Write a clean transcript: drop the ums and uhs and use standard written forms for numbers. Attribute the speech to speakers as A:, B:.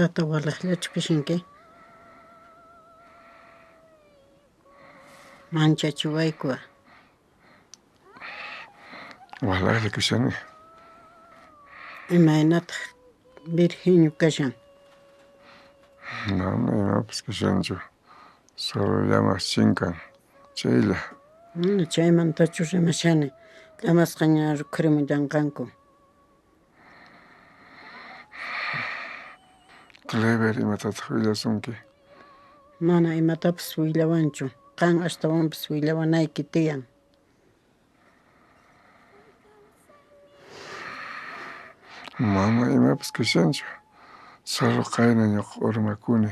A: Tata walaqllachu kashanki? Manchachi wayk'uqa?
B: Walaqlla kashani.
A: Imaynataq virgenyu kashan?
B: Mana imapas kashanchu, solo llamaq chinkan chaylla.
A: Chaymantachu rimashani, llamasqa ña riqurimun llanqanku.
B: Clever imatataq willasunki?
A: Mana imatapas willawanchu, qan ashtawanpis willawanayki tiyan.
B: Mana imapas kashanchu, solo qayna ñuqa urmakuni.